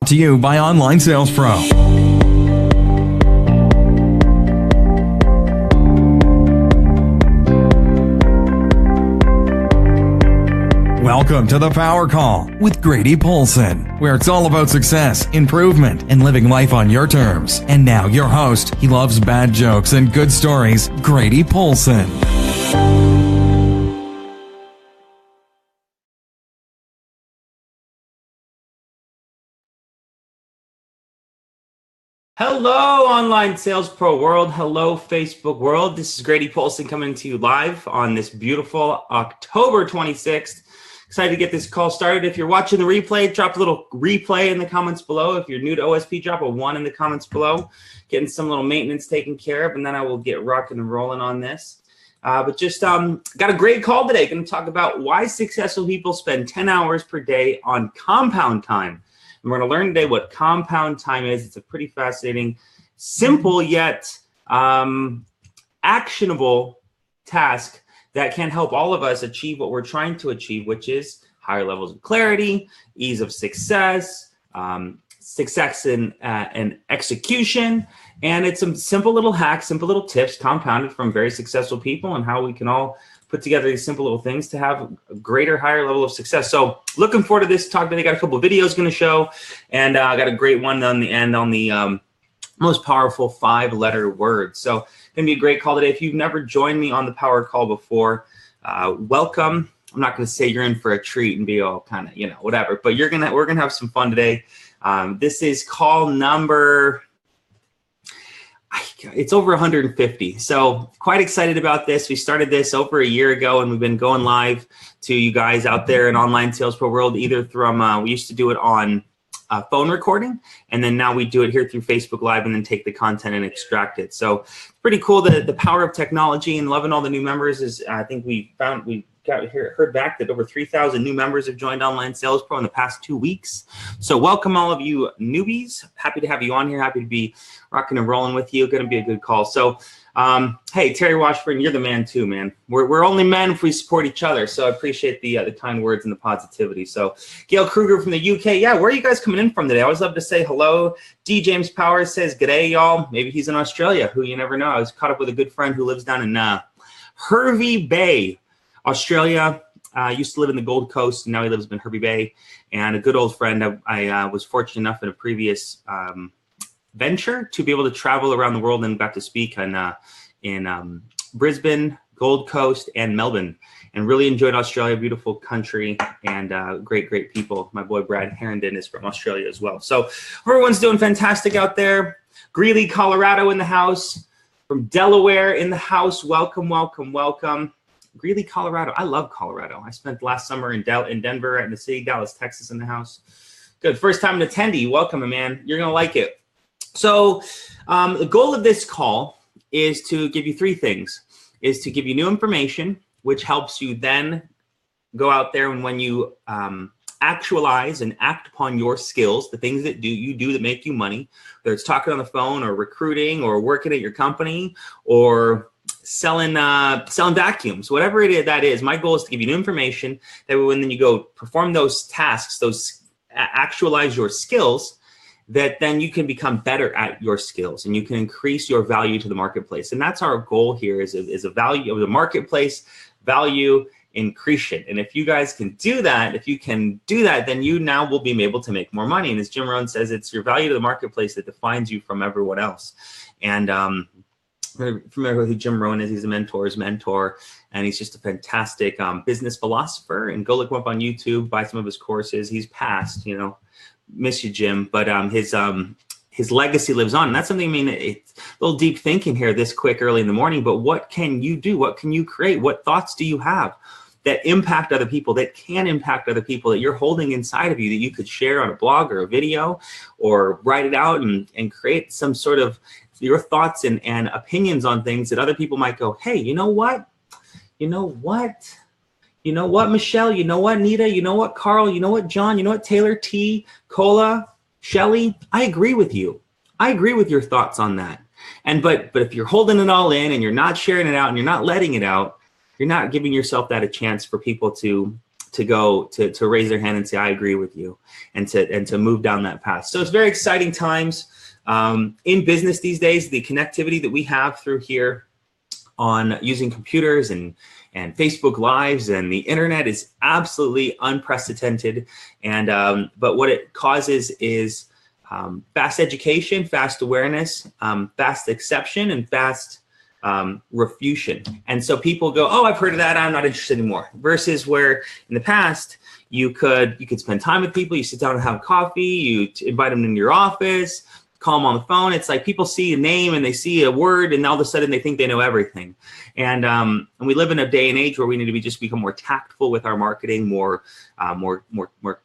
To you by Online Sales Pro. Welcome to the Power Call with Grady Polcyn, where it's all about success, improvement, and living life on your terms. And now your host, he loves bad jokes and good stories, Grady Polcyn. Hello, Online Sales Pro world. Hello, Facebook world. This is Grady Polcyn coming to you live on this beautiful October 26th. Excited to get this call started. If you're watching the replay, drop a little replay in the comments below. If you're new to OSP, drop a 1 in the comments below. Getting some little maintenance taken care of, and then I will get rocking and rolling on this. But just got a great call today. Going to talk about why successful people spend 10 hours per day on compound time. And we're going to learn today what compound time is. It's a pretty fascinating, simple yet actionable task that can help all of us achieve what we're trying to achieve, which is higher levels of clarity, ease of success, success in execution. And it's some simple little hacks, simple little tips compounded from very successful people and how we can all put together these simple little things to have a greater, higher level of success. So looking forward to this talk today. Got a couple of videos going to show, and I got a great one on the end on the most powerful 5-letter word. So going to be a great call today. If you've never joined me on the Power Call before, welcome. I'm not going to say you're in for a treat and be all kind of, whatever, but we're going to have some fun today. This is call number, it's over 150. So quite excited about this. We started this over a year ago, and we've been going live to you guys out there in Online Sales Pro world, either from, we used to do it on phone recording, and then now we do it here through Facebook Live and then take the content and extract it. So it's pretty cool. The power of technology, and loving all the new members is, I think we heard back that over 3,000 new members have joined Online Sales Pro in the past 2 weeks. So welcome all of you newbies. Happy to have you on here. Happy to be rocking and rolling with you. Going to be a good call. So hey, Terry Washburn, you're the man too, man. We're only men if we support each other. So I appreciate the kind words and the positivity. So Gail Kruger from the UK. Yeah, where are you guys coming in from today? I always love to say hello. D. James Powers says, g'day, y'all. Maybe he's in Australia. Who you never know. I was caught up with a good friend who lives down in Hervey Bay, Australia. Used to live in the Gold Coast, and now he lives in Hervey Bay. And a good old friend. I was fortunate enough in a previous venture to be able to travel around the world, and got to speak in Brisbane, Gold Coast, and Melbourne, and really enjoyed Australia. Beautiful country, and great people. My boy Brad Herndon is from Australia as well. So everyone's doing fantastic out there. Greeley, Colorado in the house. From Delaware in the house. Welcome. Greeley, Colorado. I love Colorado. I spent last summer in Denver, in the city, Dallas, Texas in the house. Good. First time an attendee. Welcome, man. You're going to like it. So the goal of this call is to give you 3 things. Is to give you new information, which helps you then go out there, and when you actualize and act upon your skills, the things that you do that make you money, whether it's talking on the phone or recruiting or working at your company or selling vacuums, whatever it is that is. My goal is to give you new information that when then you go perform those tasks, actualize your skills, that then you can become better at your skills and you can increase your value to the marketplace. And that's our goal here is a value of the marketplace, value increation. And if you guys can do that, then you now will be able to make more money. And as Jim Rohn says, it's your value to the marketplace that defines you from everyone else. And familiar with who Jim Rohn is. He's a mentor's mentor, and he's just a fantastic business philosopher. And go look him up on YouTube, buy some of his courses. He's passed, miss you, Jim, but his legacy lives on. And that's something, it's a little deep thinking here this quick early in the morning, but what can you do? What can you create? What thoughts do you have that impact other people, that can impact other people, that you're holding inside of you, that you could share on a blog or a video, or write it out and create some sort of your thoughts and opinions on things that other people might go, hey, you know what, Michelle, you know what, Nita, you know what, Carl, you know what, John, you know what, Taylor, T, Cola, Shelly, I agree with you. I agree with your thoughts on that. But if you're holding it all in and you're not sharing it out and you're not letting it out, you're not giving yourself that a chance for people to to go to raise their hand and say, I agree with you, and to move down that path. So it's very exciting times in business these days. The connectivity that we have through here on using computers and Facebook Lives and the internet is absolutely unprecedented. And but what it causes is fast education, fast awareness, fast acceptance, and fast refutation. And so people go, oh, I've heard of that, I'm not interested anymore. Versus where in the past you could spend time with people, you sit down and have coffee, you invite them into your office, call them on the phone. It's like people see a name and they see a word and all of a sudden they think they know everything. And we live in a day and age where we need to just become more tactful with our marketing, more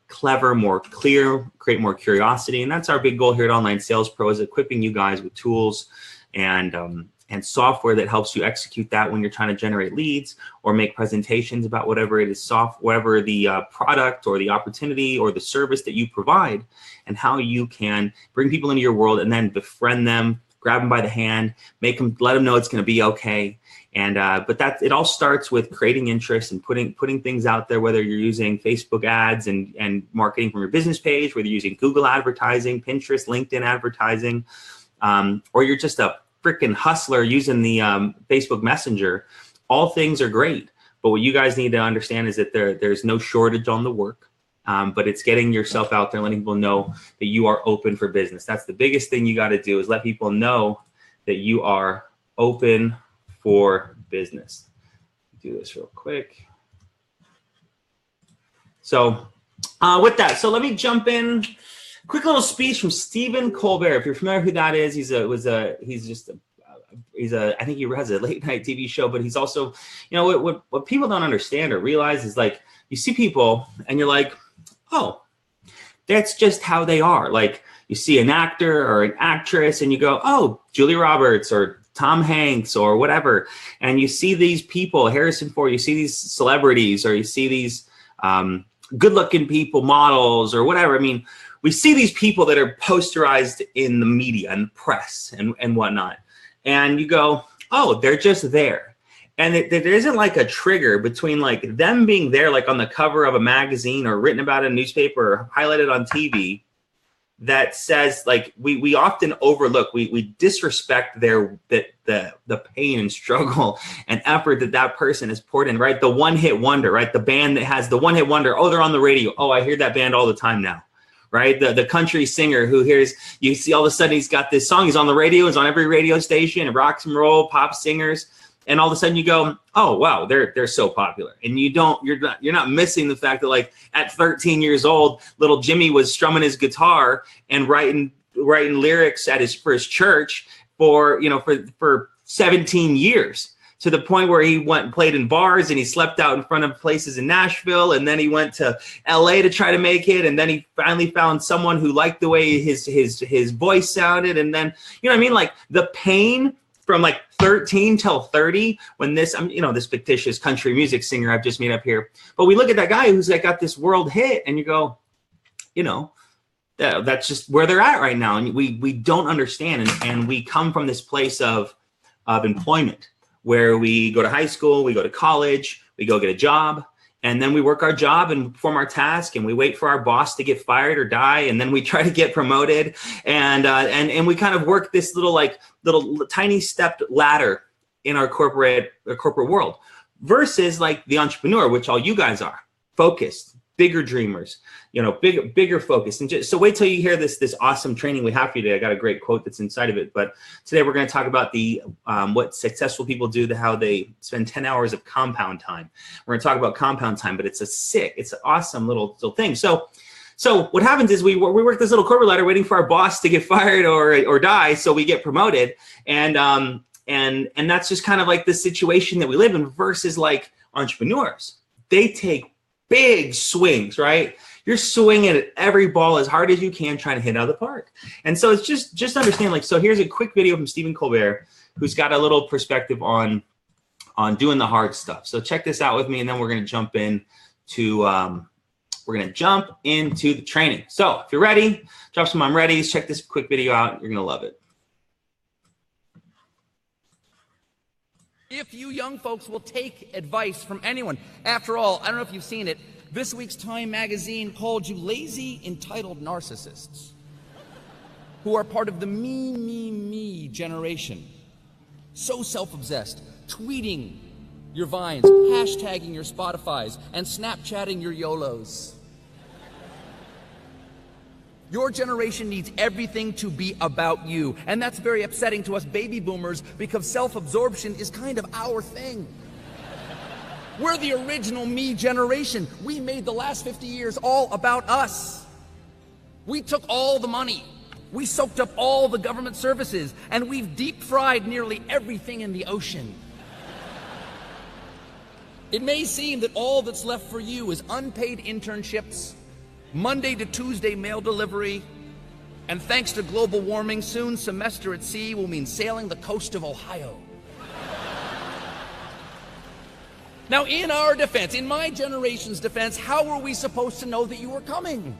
clever, more clear, create more curiosity. And that's our big goal here at Online Sales Pro, is equipping you guys with tools and software that helps you execute that when you're trying to generate leads or make presentations about whatever it is, whatever the product or the opportunity or the service that you provide, and how you can bring people into your world and then befriend them, grab them by the hand, let them know it's going to be okay. And but it all starts with creating interest and putting things out there, whether you're using Facebook ads and marketing from your business page, whether you're using Google advertising, Pinterest, LinkedIn advertising, or you're just a freaking hustler using the Facebook Messenger. All things are great, but what you guys need to understand is that there's no shortage on the work, but it's getting yourself out there, letting people know that you are open for business. That's the biggest thing you got to do, is let people know that you are open for business. Do this real quick. So with that, so let me jump in. Quick little speech from Stephen Colbert. If you're familiar who that is, I think he has a late night TV show, but he's also, what people don't understand or realize is, like, you see people and you're like, oh, that's just how they are. Like, you see an actor or an actress and you go, oh, Julia Roberts or Tom Hanks or whatever. And you see these people, Harrison Ford, you see these celebrities, or you see these good looking people, models or whatever. I mean, we see these people that are posterized in the media and the press and whatnot. And you go, oh, they're just there. And there isn't like a trigger between like them being there, like on the cover of a magazine or written about in a newspaper or highlighted on TV, that says, like, we often overlook, we disrespect the pain and struggle and effort that person has poured in, right? The one-hit wonder, right? The band that has the one-hit wonder, oh, they're on the radio. Oh, I hear that band all the time now. Right? The country singer who you see all of a sudden he's got this song, he's on the radio, he's on every radio station, and rock and roll, pop singers. And all of a sudden you go, oh, wow, they're so popular. And you're not missing the fact that, like, at 13 years old, little Jimmy was strumming his guitar and writing lyrics for his church for 17 years. To the point where he went and played in bars and he slept out in front of places in Nashville. And then he went to LA to try to make it. And then he finally found someone who liked the way his voice sounded. And then, you know what I mean? Like, the pain from like 13 till 30, when this fictitious country music singer I've just made up here. But we look at that guy who's like got this world hit and you go, that's just where they're at right now. And we don't understand. And we come from this place of employment, where we go to high school, we go to college, we go get a job, and then we work our job and perform our task, and we wait for our boss to get fired or die, and then we try to get promoted, and we kind of work this little tiny stepped ladder in our corporate world, versus like the entrepreneur, which all you guys are, focused, bigger dreamers, bigger focus. And so wait till you hear this awesome training we have for you today. I got a great quote that's inside of it. But today we're going to talk about what successful people do, how they spend 10 hours of compound time. We're going to talk about compound time, but it's an awesome little thing. So what happens is we work this little corporate ladder waiting for our boss to get fired or die, so we get promoted. And that's just kind of like the situation that we live in, versus like entrepreneurs. They take big swings, right? You're swinging at every ball as hard as you can, trying to hit out of the park. And so it's just understand, like, so here's a quick video from Stephen Colbert, who's got a little perspective on doing the hard stuff. So check this out with me, and then we're going to jump into the training. So if you're ready, drop some I'm ready. Check this quick video out. You're going to love it. If you young folks will take advice from anyone. After all, I don't know if you've seen it, This week's Time magazine called you lazy, entitled narcissists who are part of the me generation. So self-obsessed, tweeting your Vines, hashtagging your Spotifys, and Snapchatting your YOLOs. Your generation needs everything to be about you, and that's very upsetting to us baby boomers because self-absorption is kind of our thing. We're the original me generation. We made the last 50 years all about us. We took all the money. We soaked up all the government services, and we've deep-fried nearly everything in the ocean. It may seem that all that's left for you is unpaid internships, Monday to Tuesday mail delivery, and thanks to global warming, soon semester at sea will mean sailing the coast of Ohio. Now, in our defense, in my generation's defense, how were we supposed to know that you were coming?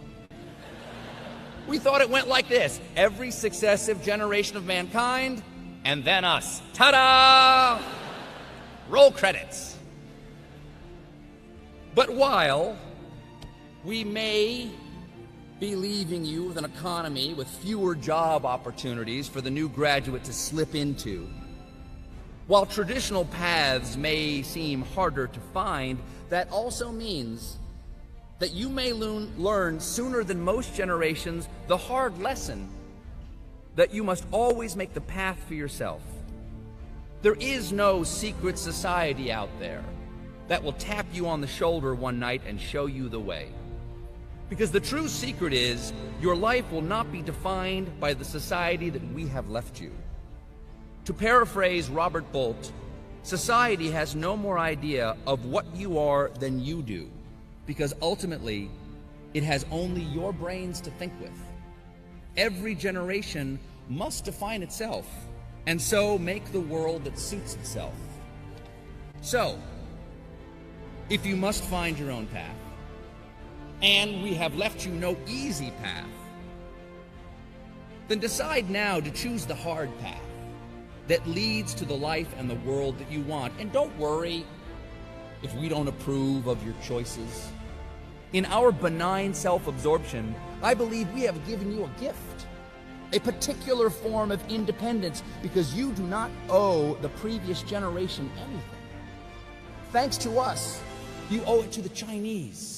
We thought it went like this: every successive generation of mankind, and then us. Ta-da! Roll credits. But while we may be leaving you with an economy with fewer job opportunities for the new graduate to slip into, while traditional paths may seem harder to find, that also means that you may learn sooner than most generations the hard lesson that you must always make the path for yourself. There is no secret society out there that will tap you on the shoulder one night and show you the way. Because the true secret is your life will not be defined by the society that we have left you. To paraphrase Robert Bolt, society has no more idea of what you are than you do, because ultimately it has only your brains to think with. Every generation must define itself, and so make the world that suits itself. So, if you must find your own path, and we have left you no easy path, then decide now to choose the hard path that leads to the life and the world that you want. And don't worry if we don't approve of your choices. In our benign self-absorption, I believe we have given you a gift, a particular form of independence, because you do not owe the previous generation anything. Thanks to us, you owe it to the Chinese.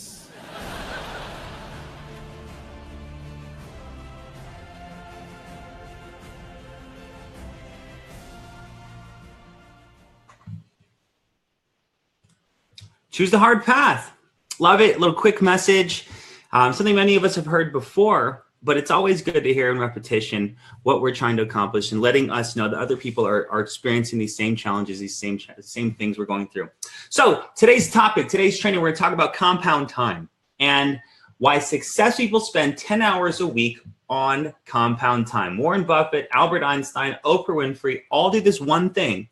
Choose the hard path. Love it. A little quick message. Something many of us have heard before, but it's always good to hear in repetition what we're trying to accomplish and letting us know that other people are experiencing these same challenges, these same things we're going through. So today's topic, today's training, we're going to talk about compound time and why success people spend 10 hours a week on compound time. Warren Buffett, Albert Einstein, Oprah Winfrey all do this one thing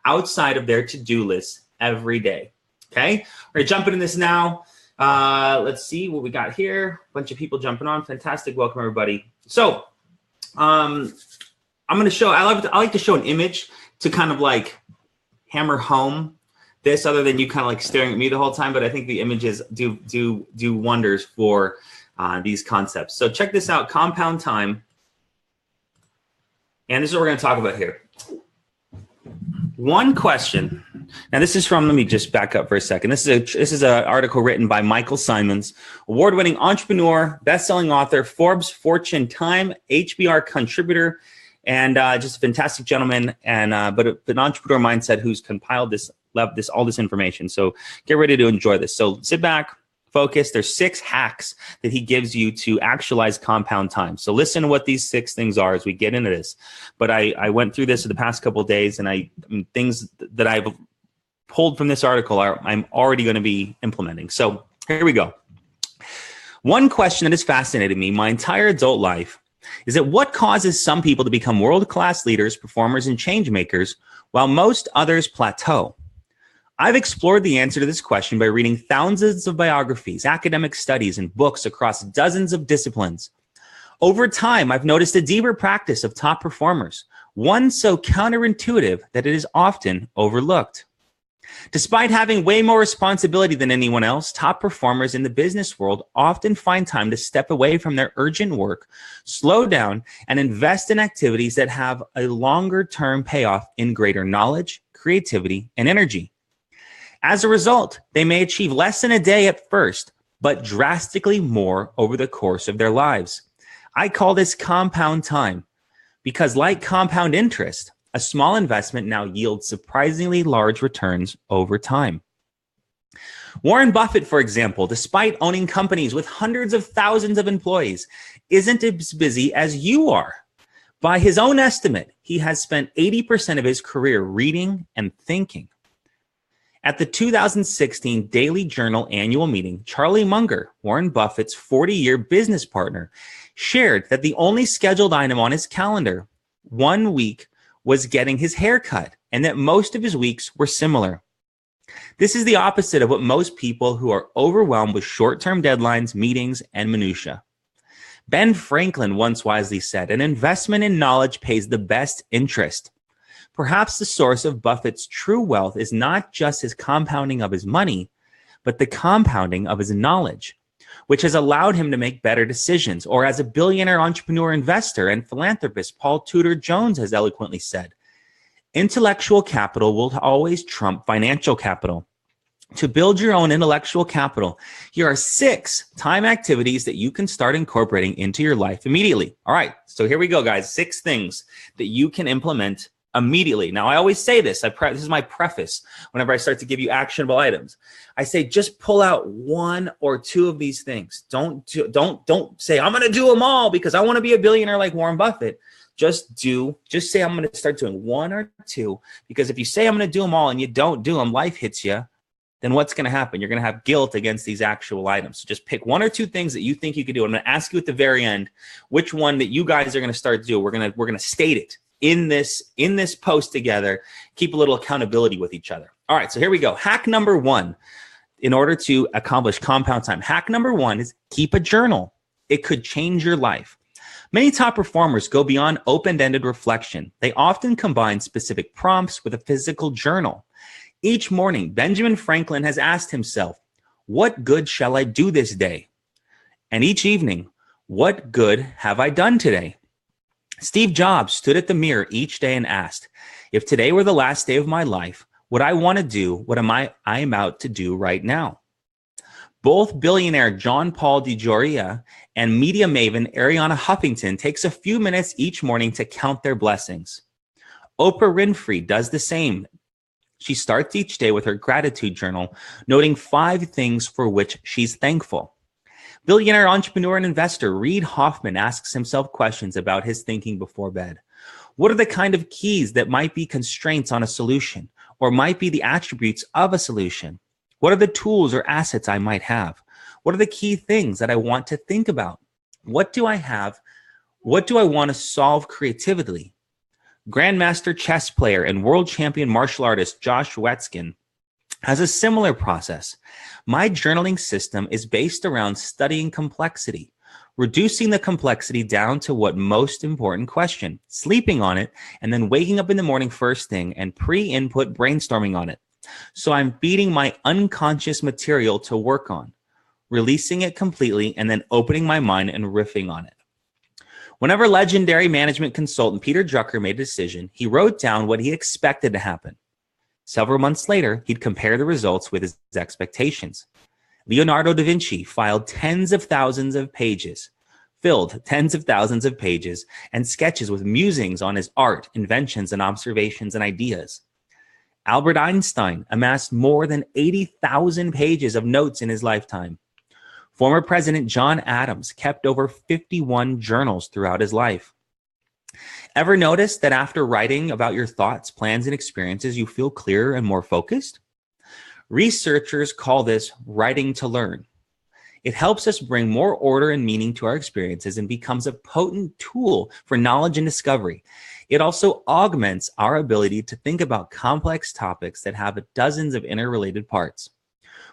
outside of their to-do list every day. Okay, we're gonna jump into this now. Let's see what we got here. A bunch of people jumping on. Fantastic. Welcome, everybody. So I'm going to show, I like to show an image to kind of like hammer home this, other than you kind of like staring at me the whole time. But I think the images do wonders for these concepts. So check this out, compound time. And this is what we're going to talk about here. One question. Now, this is from, let me just back up for a second. This is an article written by Michael Simons, award-winning entrepreneur, best-selling author, Forbes, Fortune, Time, HBR contributor, and just a fantastic gentleman, and but an entrepreneur mindset who's compiled all this information. So get ready to enjoy this. So sit back, focus. There's 6 hacks that he gives you to actualize compound time. So listen to what these 6 things are as we get into this. But I went through this in the past couple of days, and things that I've pulled from this article I'm already going to be implementing. So here we go. One question that has fascinated me my entire adult life is that what causes some people to become world-class leaders, performers, and change makers, while most others plateau? I've explored the answer to this question by reading thousands of biographies, academic studies, and books across dozens of disciplines. Over time, I've noticed a deeper practice of top performers, one so counterintuitive that it is often overlooked. Despite having way more responsibility than anyone else, top performers in the business world often find time to step away from their urgent work, slow down, and invest in activities that have a longer-term payoff in greater knowledge, creativity, and energy. As a result, they may achieve less in a day at first, but drastically more over the course of their lives. I call this compound time because, like compound interest, a small investment now yields surprisingly large returns over time. Warren Buffett, for example, despite owning companies with hundreds of thousands of employees, isn't as busy as you are. By his own estimate, he has spent 80% of his career reading and thinking. At the 2016 Daily Journal annual meeting, Charlie Munger, Warren Buffett's 40-year business partner, shared that the only scheduled item on his calendar one week was getting his hair cut, and that most of his weeks were similar. This is the opposite of what most people who are overwhelmed with short-term deadlines, meetings, and minutia. Ben Franklin once wisely said, "An investment in knowledge pays the best interest." Perhaps the source of Buffett's true wealth is not just his compounding of his money, but the compounding of his knowledge, which has allowed him to make better decisions. Or as a billionaire entrepreneur, investor, and philanthropist Paul Tudor Jones has eloquently said, intellectual capital will always trump financial capital. To build your own intellectual capital, here are 6 time activities that you can start incorporating into your life immediately. All right, so here we go, guys. 6 things that you can implement immediately. Now, I always say this. This is my preface whenever I start to give you actionable items. I say just pull out 1 or 2 of these things. Don't say I'm going to do them all because I want to be a billionaire like Warren Buffett. Just say I'm going to start doing 1 or 2, because if you say I'm going to do them all and you don't do them, life hits you. Then what's going to happen? You're going to have guilt against these actual items. So just pick 1 or 2 things that you think you can do. I'm going to ask you at the very end which one that you guys are going to start to do. We're going to state it in this post together. Keep a little accountability with each other. All right, so here we go. Hack number 1 in order to accomplish compound time. Hack number 1 is keep a journal. It could change your life. Many top performers go beyond open-ended reflection. They often combine specific prompts with a physical journal. Each morning, Benjamin Franklin has asked himself, what good shall I do this day? And each evening, what good have I done today? Steve Jobs stood at the mirror each day and asked, if today were the last day of my life, would I want to do what I am out to do right now? Both billionaire John Paul DeJoria and media maven Arianna Huffington takes a few minutes each morning to count their blessings. Oprah Winfrey does the same. She starts each day with her gratitude journal, noting 5 things for which she's thankful. Billionaire entrepreneur and investor Reid Hoffman asks himself questions about his thinking before bed. What are the kind of keys that might be constraints on a solution, or might be the attributes of a solution? What are the tools or assets I might have? What are the key things that I want to think about? What do I have? What do I want to solve creatively? Grandmaster chess player and world champion martial artist Josh Wetskin has a similar process. My journaling system is based around studying complexity, reducing the complexity down to what most important question, sleeping on it, and then waking up in the morning first thing and pre-input brainstorming on it. So I'm feeding my unconscious material to work on, releasing it completely, and then opening my mind and riffing on it. Whenever legendary management consultant Peter Drucker made a decision, he wrote down what he expected to happen. Several months later, he'd compare the results with his expectations. Leonardo da Vinci filled tens of thousands of pages and sketches with musings on his art, inventions, and observations and ideas. Albert Einstein amassed more than 80,000 pages of notes in his lifetime. Former President John Adams kept over 51 journals throughout his life. Ever notice that after writing about your thoughts, plans, and experiences, you feel clearer and more focused? Researchers call this writing to learn. It helps us bring more order and meaning to our experiences and becomes a potent tool for knowledge and discovery. It also augments our ability to think about complex topics that have dozens of interrelated parts.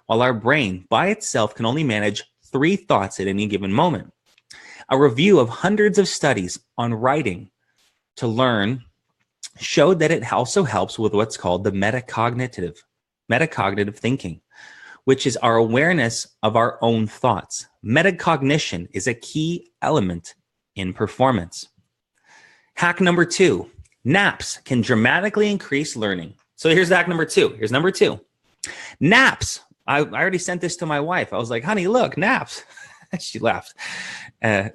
While our brain by itself can only manage 3 thoughts at any given moment. A review of hundreds of studies on writing to learn showed that it also helps with what's called the metacognitive metacognitive thinking, which is our awareness of our own thoughts. Metacognition is a key element in performance. Hack number 2, naps can dramatically increase learning. So here's hack number 2. Here's number 2. Naps. I already sent this to my wife. I was like, honey, look, naps. She laughed.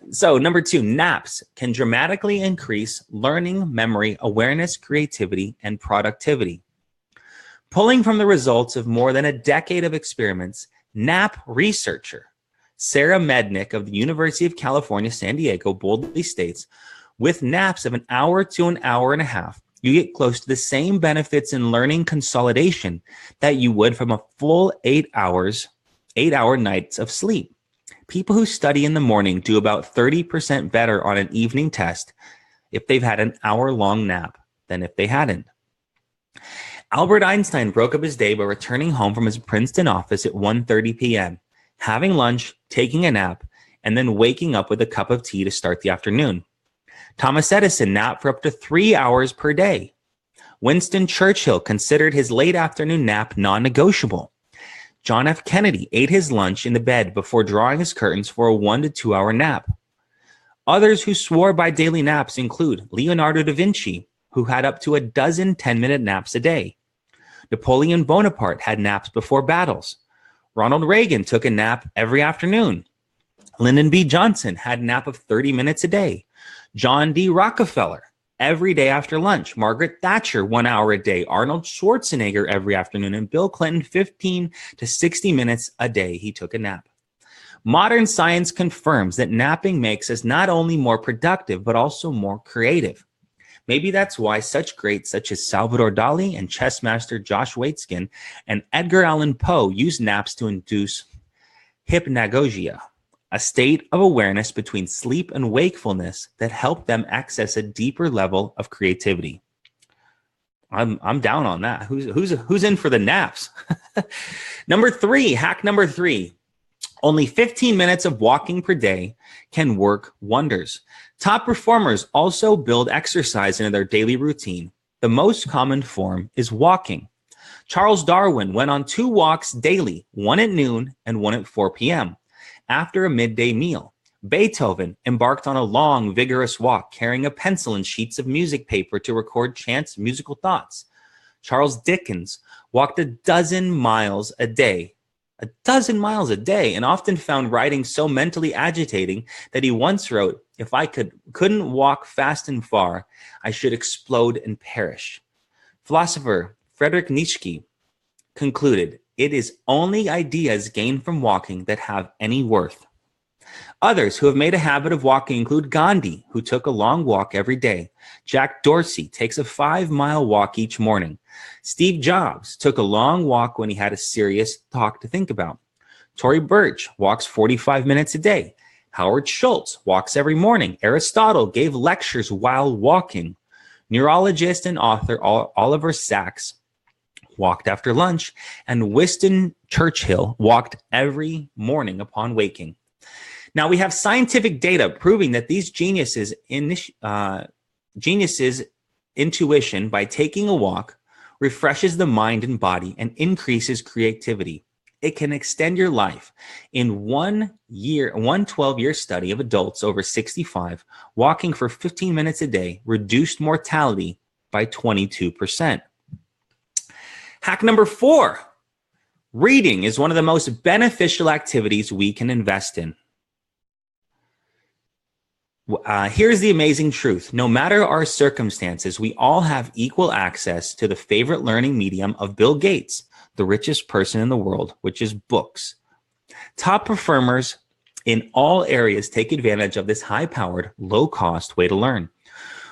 So number 2, naps can dramatically increase learning, memory, awareness, creativity, and productivity. Pulling from the results of more than a decade of experiments, nap researcher Sarah Mednick of the University of California, San Diego boldly states, with naps of an hour to an hour and a half, you get close to the same benefits in learning consolidation that you would from a full 8-hour nights of sleep. People who study in the morning do about 30% better on an evening test if they've had an hour-long nap than if they hadn't. Albert Einstein broke up his day by returning home from his Princeton office at 1:30 p.m., having lunch, taking a nap, and then waking up with a cup of tea to start the afternoon. Thomas Edison napped for up to 3 hours per day. Winston Churchill considered his late afternoon nap non-negotiable. John F. Kennedy ate his lunch in the bed before drawing his curtains for a 1 to 2 hour nap. Others who swore by daily naps include Leonardo da Vinci, who had up to a dozen 10-minute naps a day. Napoleon Bonaparte had naps before battles. Ronald Reagan took a nap every afternoon. Lyndon B. Johnson had a nap of 30 minutes a day. John D. Rockefeller, every day after lunch. Margaret Thatcher, 1 hour a day. Arnold Schwarzenegger every afternoon. And Bill Clinton, 15 to 60 minutes a day, he took a nap. Modern science confirms that napping makes us not only more productive, but also more creative. Maybe that's why such greats such as Salvador Dali and chess master Josh Waitzkin and Edgar Allan Poe use naps to induce hypnagogia, a state of awareness between sleep and wakefulness that help them access a deeper level of creativity. I'm down on that. Who's in for the naps? Hack number 3. Only 15 minutes of walking per day can work wonders. Top performers also build exercise into their daily routine. The most common form is walking. Charles Darwin went on 2 walks daily, one at noon and one at 4 p.m. after a midday meal. Beethoven embarked on a long, vigorous walk, carrying a pencil and sheets of music paper to record chance musical thoughts. Charles Dickens walked 12 miles a day, and often found writing so mentally agitating that he once wrote, "If I couldn't walk fast and far, I should explode and perish." Philosopher Friedrich Nietzsche concluded, "It is only ideas gained from walking that have any worth." Others who have made a habit of walking include Gandhi, who took a long walk every day. Jack Dorsey takes a 5-mile walk each morning. Steve Jobs took a long walk when he had a serious talk to think about. Tory Burch walks 45 minutes a day. Howard Schultz walks every morning. Aristotle gave lectures while walking. Neurologist and author Oliver Sacks walked after lunch, and Winston Churchill walked every morning upon waking. Now, we have scientific data proving that these geniuses' intuition by taking a walk refreshes the mind and body and increases creativity. It can extend your life. In one 12-year study of adults over 65, walking for 15 minutes a day reduced mortality by 22%. Hack number 4. Reading is one of the most beneficial activities we can invest in. Here's the amazing truth. No matter our circumstances, we all have equal access to the favorite learning medium of Bill Gates, the richest person in the world, which is books. Top performers in all areas take advantage of this high-powered, low-cost way to learn.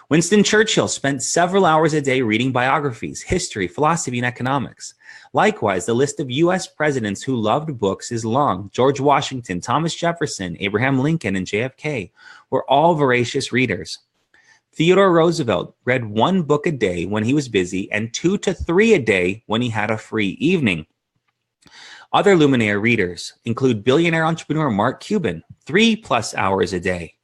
Winston Churchill spent several hours a day reading biographies, history, philosophy, and economics. Likewise, the list of U.S. presidents who loved books is long. George Washington, Thomas Jefferson, Abraham Lincoln, and JFK were all voracious readers. Theodore Roosevelt read 1 book a day when he was busy and 2 to 3 a day when he had a free evening. Other luminary readers include billionaire entrepreneur Mark Cuban, 3+ hours a day.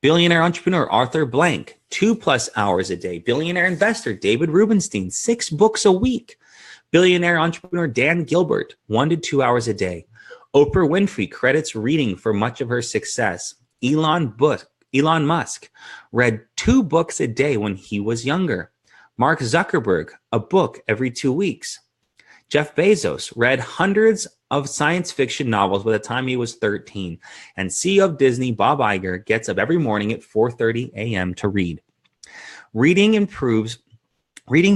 Billionaire entrepreneur Arthur Blank, 2+ hours a day. Billionaire investor David Rubenstein, 6 books a week. Billionaire entrepreneur Dan Gilbert, 1 to 2 hours a day. Oprah Winfrey credits reading for much of her success. Elon Musk read 2 books a day when he was younger. Mark Zuckerberg, a book every 2 weeks. Jeff Bezos read hundreds of science fiction novels by the time he was 13. And CEO of Disney, Bob Iger, gets up every morning at 4:30 a.m. to read. Reading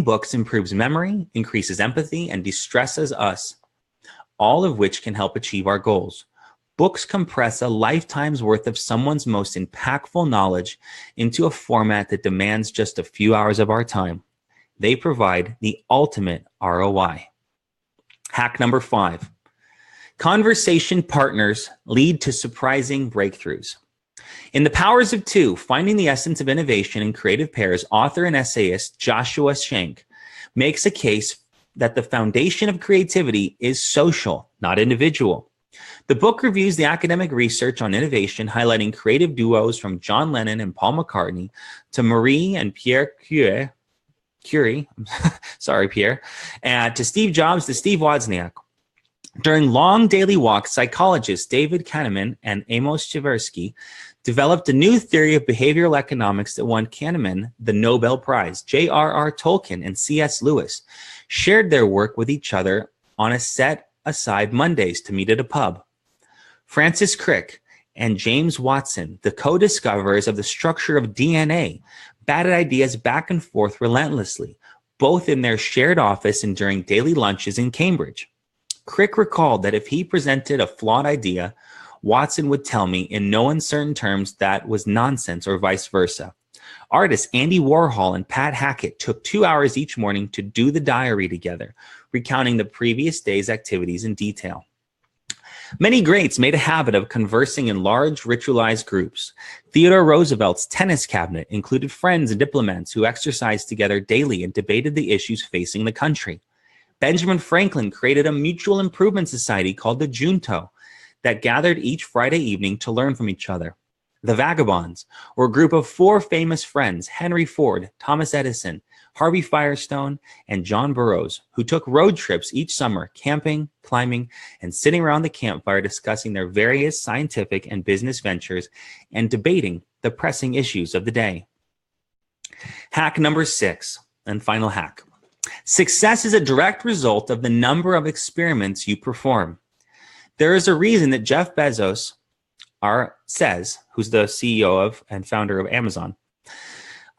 books improves memory, increases empathy, and de-stresses us, all of which can help achieve our goals. Books compress a lifetime's worth of someone's most impactful knowledge into a format that demands just a few hours of our time. They provide the ultimate ROI. Hack number 5. Conversation partners lead to surprising breakthroughs. In The Powers of Two, Finding the Essence of Innovation in Creative Pairs, author and essayist Joshua Shank makes a case that the foundation of creativity is social, not individual. The book reviews the academic research on innovation, highlighting creative duos from John Lennon and Paul McCartney to Marie and Pierre Curie, sorry, Pierre, and to Steve Jobs to Steve Wozniak. During long daily walks, psychologists David Kahneman and Amos Tversky developed a new theory of behavioral economics that won Kahneman the Nobel Prize. J.R.R. Tolkien and C.S. Lewis shared their work with each other on a set-aside Mondays to meet at a pub. Francis Crick and James Watson, the co-discoverers of the structure of DNA, batted ideas back and forth relentlessly, both in their shared office and during daily lunches in Cambridge. Crick recalled that if he presented a flawed idea, Watson would tell me in no uncertain terms that was nonsense or vice versa. Artists Andy Warhol and Pat Hackett took 2 hours each morning to do the diary together, recounting the previous day's activities in detail. Many greats made a habit of conversing in large, ritualized groups. Theodore Roosevelt's tennis cabinet included friends and diplomats who exercised together daily and debated the issues facing the country. Benjamin Franklin created a mutual improvement society called the Junto that gathered each Friday evening to learn from each other. The Vagabonds were a group of 4 famous friends, Henry Ford, Thomas Edison, Harvey Firestone, and John Burroughs, who took road trips each summer, camping, climbing, and sitting around the campfire discussing their various scientific and business ventures and debating the pressing issues of the day. Hack number 6, and final hack. Success is a direct result of the number of experiments you perform. There is a reason that Jeff Bezos says, who's the CEO of and founder of Amazon,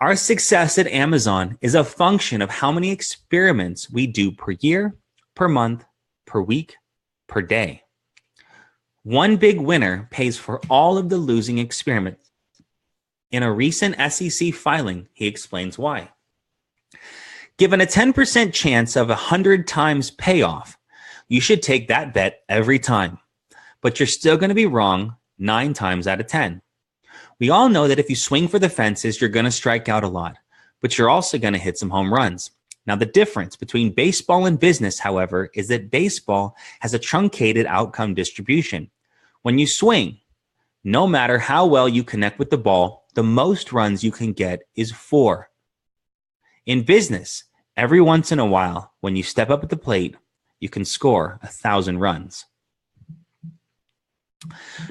our success at Amazon is a function of how many experiments we do per year, per month, per week, per day. One big winner pays for all of the losing experiments. In a recent SEC filing, he explains why. Given a 10% chance of 100 times payoff, you should take that bet every time. But you're still going to be wrong 9 times out of 10. We all know that if you swing for the fences, you're going to strike out a lot, but you're also going to hit some home runs. Now, the difference between baseball and business, however, is that baseball has a truncated outcome distribution. When you swing, no matter how well you connect with the ball, the most runs you can get is 4. In business, every once in a while, when you step up at the plate, you can score 1,000 runs.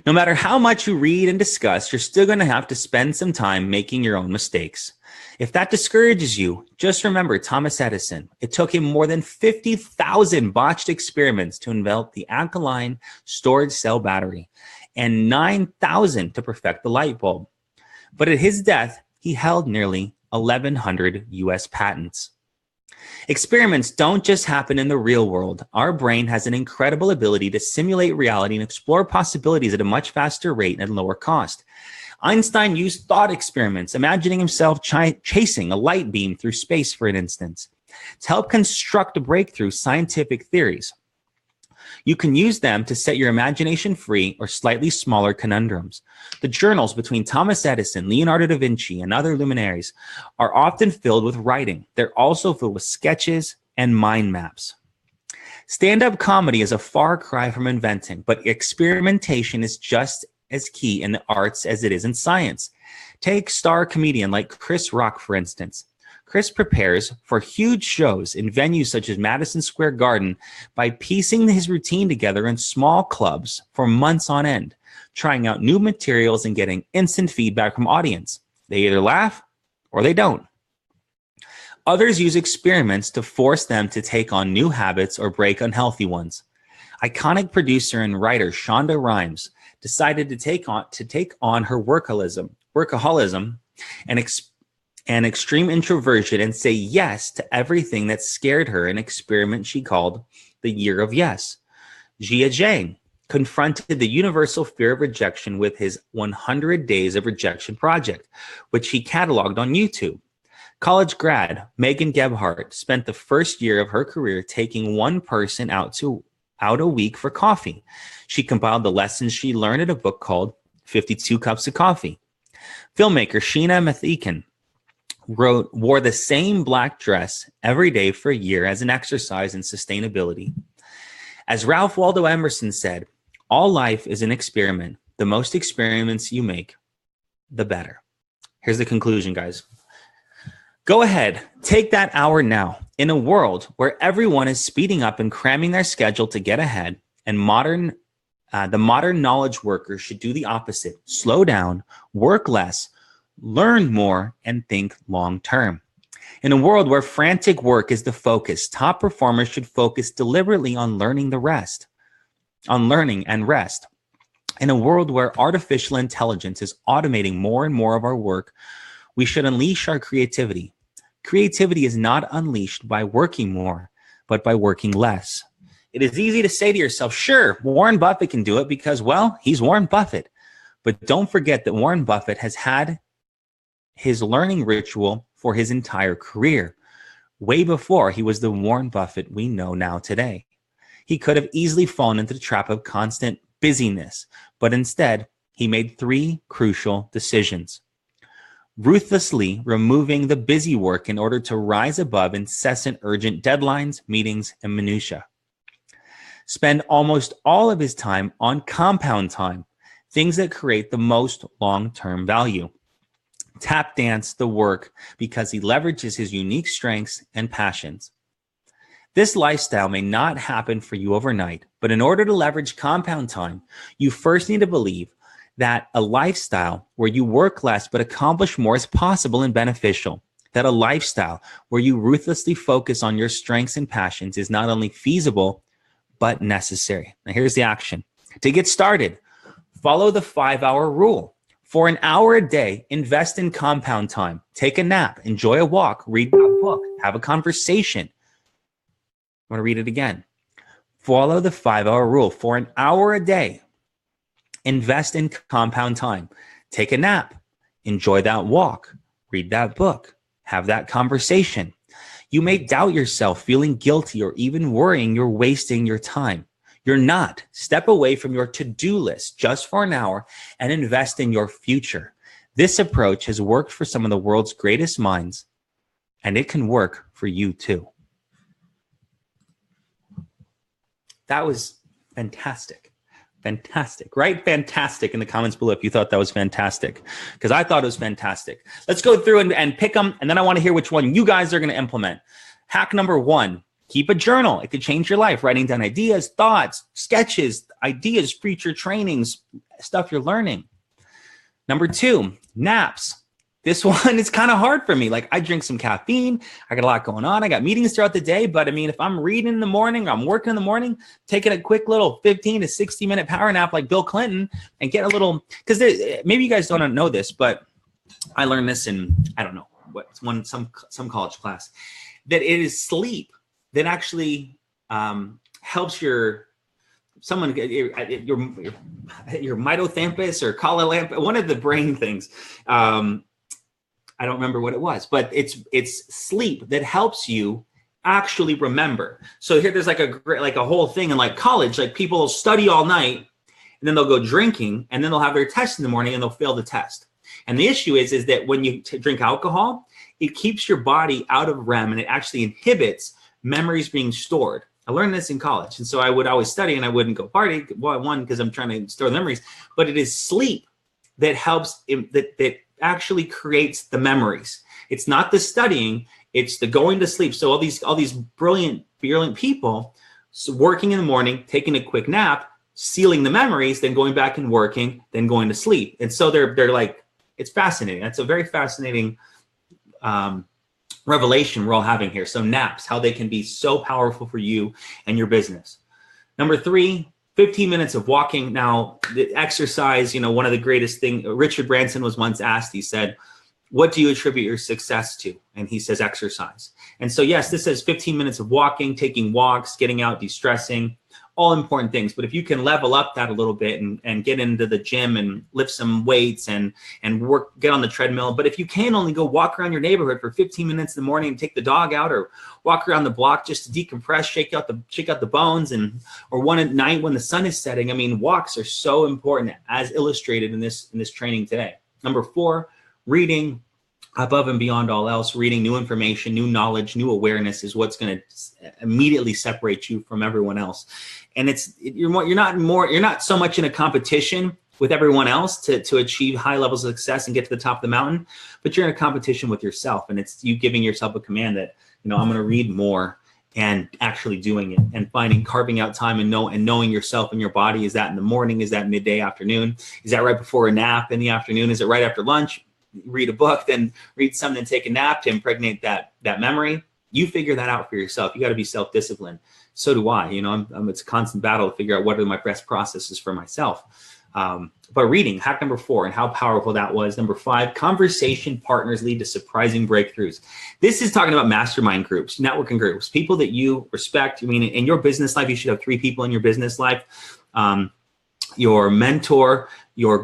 No matter how much you read and discuss, you're still going to have to spend some time making your own mistakes. If that discourages you, just remember Thomas Edison. It took him more than 50,000 botched experiments to invent the alkaline storage cell battery and 9,000 to perfect the light bulb. But at his death, he held nearly 1,100 US patents. Experiments don't just happen in the real world. Our brain has an incredible ability to simulate reality and explore possibilities at a much faster rate and lower cost. Einstein used thought experiments, imagining himself chasing a light beam through space, for an instance, to help construct breakthrough scientific theories. You can use them to set your imagination free or slightly smaller conundrums. The journals between Thomas Edison, Leonardo da Vinci, and other luminaries are often filled with writing. They're also filled with sketches and mind maps. Stand-up comedy is a far cry from inventing, but experimentation is just as key in the arts as it is in science. Take star comedian like Chris Rock, for instance. Chris prepares for huge shows in venues such as Madison Square Garden by piecing his routine together in small clubs for months on end, trying out new materials and getting instant feedback from audience. They either laugh or they don't. Others use experiments to force them to take on new habits or break unhealthy ones. Iconic producer and writer Shonda Rhimes decided to take on her workaholism and extreme introversion and say yes to everything that scared her, an experiment she called the Year of Yes. Jia Zhang confronted the universal fear of rejection with his 100 Days of Rejection project, which he cataloged on YouTube. College grad Megan Gebhardt spent the first year of her career taking one person out a week for coffee. She compiled the lessons she learned in a book called 52 Cups of Coffee. Filmmaker Sheena Mathikin wore the same black dress every day for a year as an exercise in sustainability. As Ralph Waldo Emerson said, all life is an experiment. The most experiments you make, the better. Here's the conclusion, guys. Go ahead, take that hour now. In a world where everyone is speeding up and cramming their schedule to get ahead, and the modern knowledge worker should do the opposite. Slow down, work less, learn more, and think long term. In a world where frantic work is the focus, top performers should focus deliberately on learning and rest. In a world where artificial intelligence is automating more and more of our work, we should unleash our creativity. Creativity is not unleashed by working more, but by working less. It is easy to say to yourself, sure, Warren Buffett can do it because, well, he's Warren Buffett. But don't forget that Warren Buffett has had his learning ritual for his entire career, way before he was the Warren Buffett we know now today. He could have easily fallen into the trap of constant busyness, but instead, he made 3 crucial decisions. Ruthlessly removing the busy work in order to rise above incessant urgent deadlines, meetings, and minutiae. Spend almost all of his time on compound time, things that create the most long-term value. Tap dance the work because he leverages his unique strengths and passions. This lifestyle may not happen for you overnight, but in order to leverage compound time, you first need to believe that a lifestyle where you work less but accomplish more is possible and beneficial. That a lifestyle where you ruthlessly focus on your strengths and passions is not only feasible, but necessary. Now here's the action. To get started, follow the 5-hour rule. For an hour a day, invest in compound time. Take a nap, enjoy a walk, read a book, have a conversation. I'm going to read it again. Follow the 5-hour rule. For an hour a day, invest in compound time. Take a nap, enjoy that walk, read that book, have that conversation. You may doubt yourself, feeling guilty or even worrying you're wasting your time. You're not. Step away from your to-do list just for an hour and invest in your future. This approach has worked for some of the world's greatest minds, and it can work for you too. That was fantastic. Fantastic, right? Fantastic in the comments below if you thought that was fantastic, because I thought it was fantastic. Let's go through and pick them, and then I want to hear which one you guys are going to implement. Hack number 1, keep a journal. It could change your life. Writing down ideas, thoughts, sketches, ideas, future trainings, stuff you're learning. Number 2, naps. This one is kind of hard for me. Like, I drink some caffeine. I got a lot going on. I got meetings throughout the day. But I mean, if I'm reading in the morning, or I'm working in the morning, taking a quick little 15 to 60 minute power nap like Bill Clinton and get a little, because maybe you guys don't know this, but I learned this in, I don't know, some college class, that it is sleep that actually helps your mitothampus or collolamp, one of the brain things. I don't remember what it was, but it's sleep that helps you actually remember. So here there's like a whole thing in like college, like people will study all night and then they'll go drinking and then they'll have their test in the morning and they'll fail the test. And the issue is that when you drink alcohol, it keeps your body out of REM and it actually inhibits memories being stored. I learned this in college. And so I would always study and I wouldn't go party. Well, one, because I'm trying to store the memories, but it is sleep that helps, that actually creates the memories. It's not the studying, it's the going to sleep. So all these brilliant people working in the morning, taking a quick nap, sealing the memories, then going back and working, then going to sleep. And so they're like, it's fascinating. That's a very fascinating revelation we're all having here. So naps, how they can be so powerful for you and your business. Number 3, 15 minutes of walking. Now, the exercise, one of the greatest things, Richard Branson was once asked, he said, what do you attribute your success to? And he says exercise. And so, yes, this says 15 minutes of walking, taking walks, getting out, de-stressing, all important things. But if you can level up that a little bit and get into the gym and lift some weights and work, get on the treadmill. But if you can only go walk around your neighborhood for 15 minutes in the morning and take the dog out, or walk around the block just to decompress, shake out the bones, or one at night when the sun is setting. I mean, walks are so important, as illustrated in this training today. Number 4, reading. Above and beyond all else, reading new information, new knowledge, new awareness is what's going to immediately separate you from everyone else. And you're not so much in a competition with everyone else to achieve high levels of success and get to the top of the mountain, but you're in a competition with yourself. And it's you giving yourself a command that, I'm going to read more, and actually doing it and carving out time and knowing yourself and your body. Is that in the morning? Is that midday, afternoon? Is that right before a nap in the afternoon? Is it right after lunch? Read a book, then read something, and take a nap to impregnate that memory. You figure that out for yourself. You got to be self-disciplined. So do I. It's a constant battle to figure out what are my best processes for myself. But reading, hack number 4, and how powerful that was. Number 5, conversation partners lead to surprising breakthroughs. This is talking about mastermind groups, networking groups, people that you respect. I mean, in your business life, you should have 3 people in your business life. Your mentor, your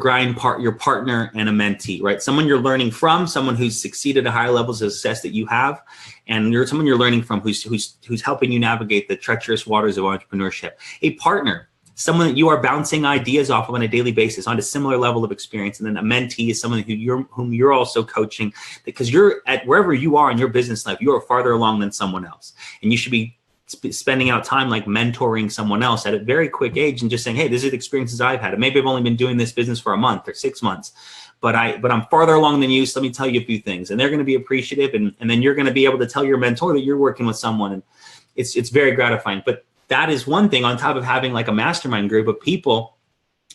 your partner, and a mentee, right? Someone you're learning from, someone who's succeeded at higher levels of success that you have, and someone you're learning from who's helping you navigate the treacherous waters of entrepreneurship. A partner, someone that you are bouncing ideas off of on a daily basis on a similar level of experience. And then a mentee is someone whom you're also coaching, because you're at wherever you are in your business life, you are farther along than someone else. And you should be spending out time like mentoring someone else at a very quick age and just saying, hey, these are the experiences I've had. And maybe I've only been doing this business for a month or 6 months, but I'm farther along than you. So let me tell you a few things. And they're going to be appreciative. And then you're going to be able to tell your mentor that you're working with someone. And it's very gratifying. But that is one thing on top of having like a mastermind group of people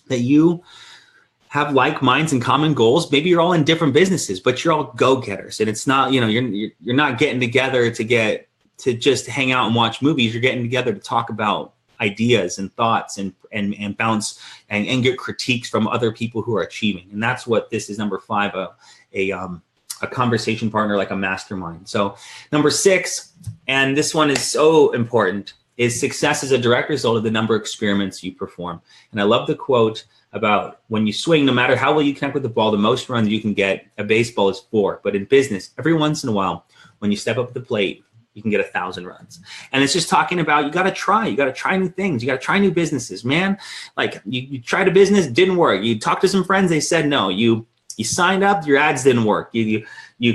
that you have like minds and common goals. Maybe you're all in different businesses, but you're all go-getters. And it's not, you're not getting together to just hang out and watch movies. You're getting together to talk about ideas and thoughts and bounce and get critiques from other people who are achieving. And that's what this is. Number 5, a conversation partner, like a mastermind. So number 6, and this one is so important, is success is a direct result of the number of experiments you perform. And I love the quote about when you swing, no matter how well you connect with the ball, the most runs you can get, a baseball is 4. But in business, every once in a while, when you step up to the plate, you can get 1,000 runs. And it's just talking about, you got to try new things. You got to try new businesses, man. Like you tried a business, didn't work. You talked to some friends, they said no. You signed up, your ads didn't work. You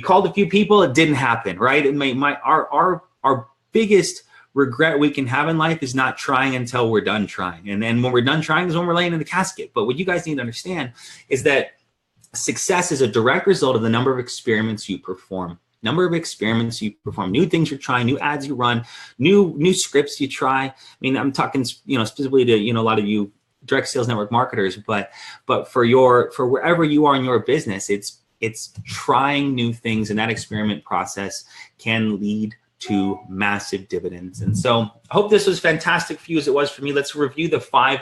called a few people, it didn't happen, right? And our biggest regret we can have in life is not trying until we're done trying. And then when we're done trying is when we're laying in the casket. But what you guys need to understand is that success is a direct result of the number of experiments you perform. Number of experiments you perform, new things you're trying, new ads you run, new scripts you try. I mean, I'm talking, specifically to, a lot of you direct sales network marketers, but for wherever you are in your business, it's trying new things, and that experiment process can lead to massive dividends. And so I hope this was fantastic for you as it was for me. Let's review the five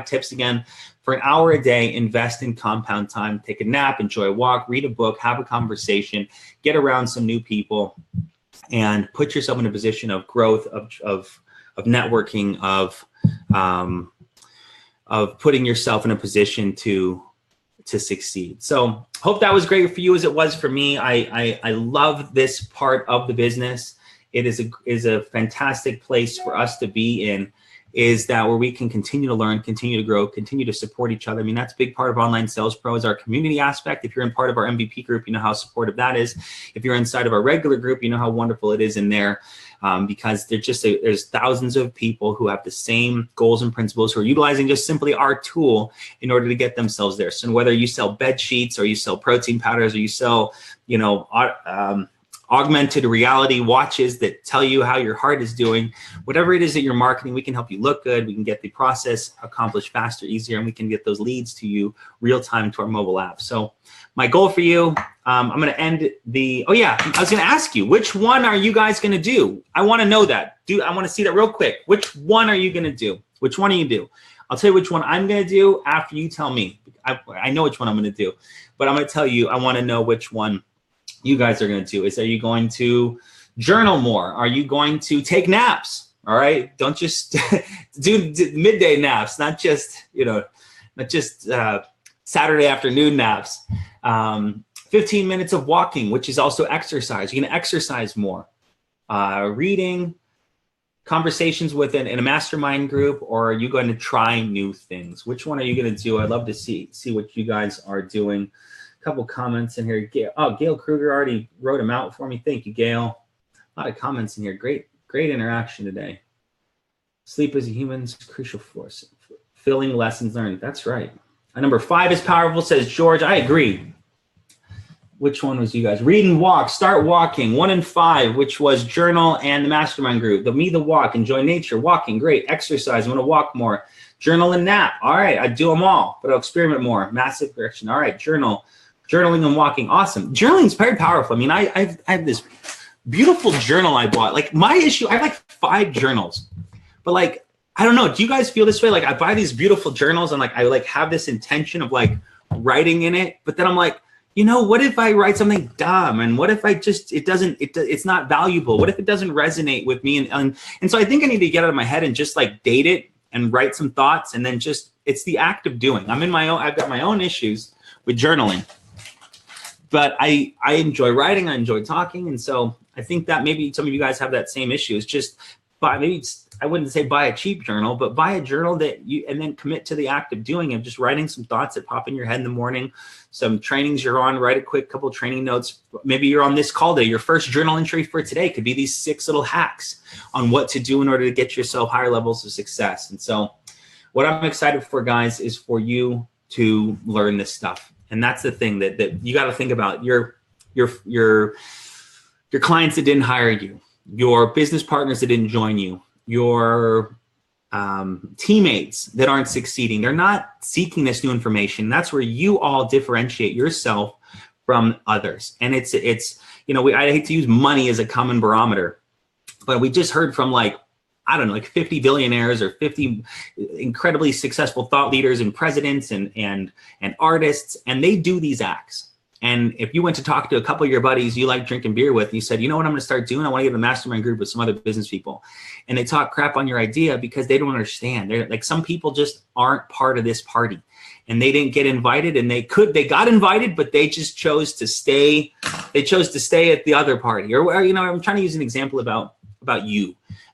tips again. For an hour a day, invest in compound time, take a nap, enjoy a walk, read a book, have a conversation, get around some new people, and put yourself in a position of growth, of networking, of putting yourself in a position to succeed. So hope that was great for you as it was for me. I love this part of the business. It is a fantastic place for us to be in. is that where we can continue to learn, continue to grow, continue to support each other. I mean, that's a big part of Online Sales Pro is our community aspect. If you're in part of our MVP group, you know how supportive that is. If you're inside of our regular group, you know how wonderful it is in there. Because there's thousands of people who have the same goals and principles who are utilizing just simply our tool in order to get themselves there. So whether you sell bed sheets or you sell protein powders or you sell, augmented reality watches that tell you how your heart is doing, whatever it is that you're marketing, we can help you look good. We can get the process accomplished faster, easier, and we can get those leads to you real time to our mobile app. So my goal for you, I'm going to end I was going to ask you, which one are you guys going to do? I want to know that. I want to see that real quick. Which one are you going to do? Which one are you do? I'll tell you which one I'm going to do after you tell me. I know which one I'm going to do, but I'm going to tell you, I want to know which one you guys are going to do. Are you going to journal more? Are you going to take naps? All right. Don't just do midday naps, not just Saturday afternoon naps. 15 minutes of walking, which is also exercise. You're going to exercise more. Reading, conversations within in a mastermind group, or are you going to try new things? Which one are you going to do? I'd love to see what you guys are doing. Couple comments in here. Gail Kruger already wrote them out for me. Thank you, Gail. A lot of comments in here. Great interaction today. Sleep as a human's crucial force. Filling lessons learned. That's right. Number 5 is powerful, says George. I agree. Which one was you guys? Read and walk. Start walking. 1 and 5, which was journal and the mastermind group. The walk. Enjoy nature. Walking. Great. Exercise. I'm going to walk more. Journal and nap. All right. I do them all, but I'll experiment more. Massive correction. All right. Journaling and walking. Awesome. Journaling is very powerful. I mean, I have this beautiful journal I bought. Like my issue, I have like 5 journals, but like, I don't know. Do you guys feel this way? Like I buy these beautiful journals and like, I like have this intention of like writing in it, but then I'm like, what if I write something dumb? And what if I just, it's not valuable. What if it doesn't resonate with me? And so I think I need to get out of my head and just like date it and write some thoughts. And then it's the act of doing. I've got my own issues with journaling. But I enjoy writing, I enjoy talking, and so I think that maybe some of you guys have that same issue. It's just I wouldn't say buy a cheap journal, but buy a journal and then commit to the act of doing it, just writing some thoughts that pop in your head in the morning, some trainings you're on, write a quick couple training notes. Maybe you're on this call day. Your first journal entry for today could be these 6 little hacks on what to do in order to get yourself higher levels of success. And so what I'm excited for, guys, is for you to learn this stuff. And that's the thing that you got to think about. Your clients that didn't hire you, your business partners that didn't join you, your teammates that aren't succeeding. They're not seeking this new information. That's where you all differentiate yourself from others. And it's I hate to use money as a common barometer, but we just heard from like 50 billionaires or 50 incredibly successful thought leaders and presidents and artists, and they do these acts. And if you went to talk to a couple of your buddies you like drinking beer with, and you said, you know what I'm going to start doing? I want to get a mastermind group with some other business people. And they talk crap on your idea because they don't understand. They're like, some people just aren't part of this party and they didn't get invited, and they got invited, but they just chose to stay. They chose to stay at the other party. Or I'm trying to use an example about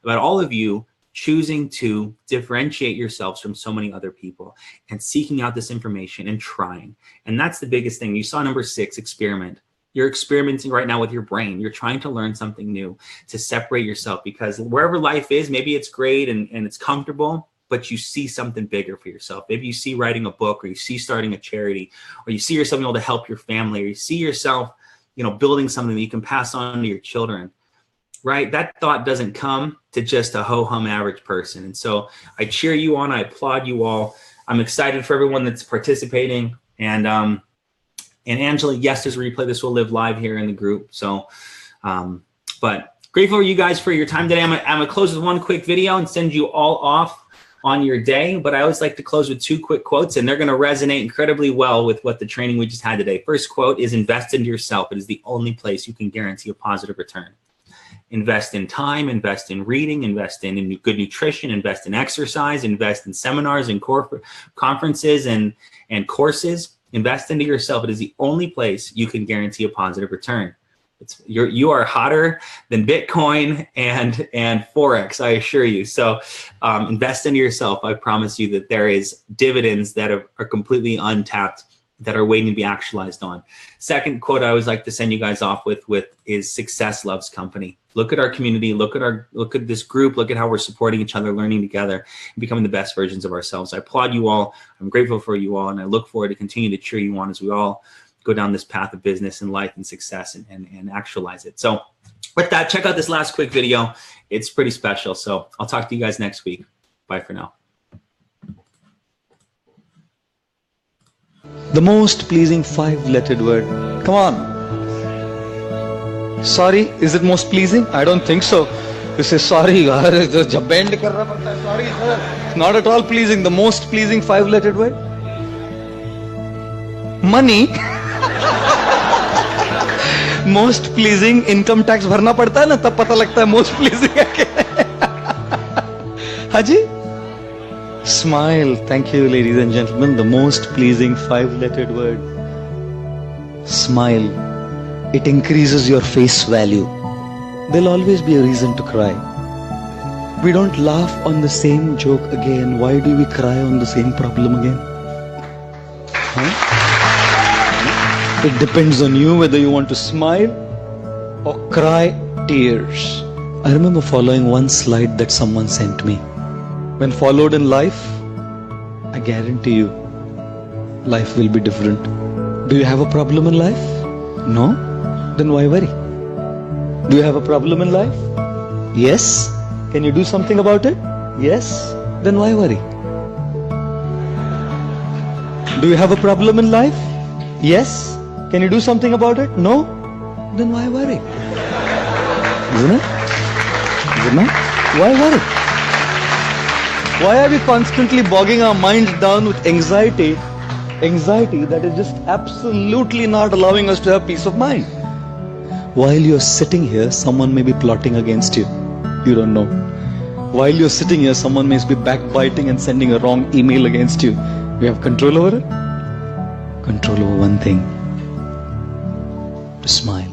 all of you choosing to differentiate yourselves from so many other people and seeking out this information and trying. And that's the biggest thing. You saw number 6, experiment. You're experimenting right now with your brain. You're trying to learn something new to separate yourself, because wherever life is, maybe it's great and it's comfortable, but you see something bigger for yourself. Maybe you see writing a book, or you see starting a charity, or you see yourself being able to help your family, or you see yourself, building something that you can pass on to your children. Right? That thought doesn't come to just a ho-hum average person. And so I cheer you on. I applaud you all. I'm excited for everyone that's participating. And Angela, yes, there's a replay. This will live live here in the group. So, but grateful for you guys for your time today. I'm gonna close with one quick video and send you all off on your day. But I always like to close with 2 quick quotes, and they're going to resonate incredibly well with what the training we just had today. First quote is, invest into yourself. It is the only place you can guarantee a positive return. Invest in time, invest in reading, invest in good nutrition, invest in exercise, invest in seminars and conferences and courses. Invest into yourself. It is the only place you can guarantee a positive return. You are hotter than Bitcoin and Forex, I assure you. So invest into yourself. I promise you that there is dividends that are completely untapped that are waiting to be actualized on. Second quote I always like to send you guys off with is success loves company. Look at our community, look at this group, look at how we're supporting each other, learning together, and becoming the best versions of ourselves. I applaud you all. I'm grateful for you all, and I look forward to continue to cheer you on as we all go down this path of business and life and success and actualize it. So with that, check out this last quick video. It's pretty special. So I'll talk to you guys next week. Bye for now. The most pleasing 5-lettered word. Come on. Sorry, is it most pleasing? I don't think so. You say sorry, jab bend karna padta hai, sorry sir. Not at all pleasing. The most pleasing 5-lettered word. Money. Most pleasing income tax भरना पड़ता है ना, तब पता लगता है most pleasing है क्या. हाँ जी. Smile. Thank you, ladies and gentlemen. The most pleasing 5-lettered word. Smile. It increases your face value. There'll always be a reason to cry. We don't laugh on the same joke again. Why do we cry on the same problem again? Huh? It depends on you whether you want to smile or cry tears. I remember following one slide that someone sent me. When followed in life, I guarantee you, life will be different. Do you have a problem in life? No? Then why worry? Do you have a problem in life? Yes? Can you do something about it? Yes? Then why worry? Do you have a problem in life? Yes? Can you do something about it? No? Then why worry? Isn't it? Isn't it? Why worry? Why are we constantly bogging our minds down with anxiety? Anxiety that is just absolutely not allowing us to have peace of mind. While you're sitting here, someone may be plotting against you. You don't know. While you're sitting here, someone may be backbiting and sending a wrong email against you. You have control over it? Control over one thing. To smile.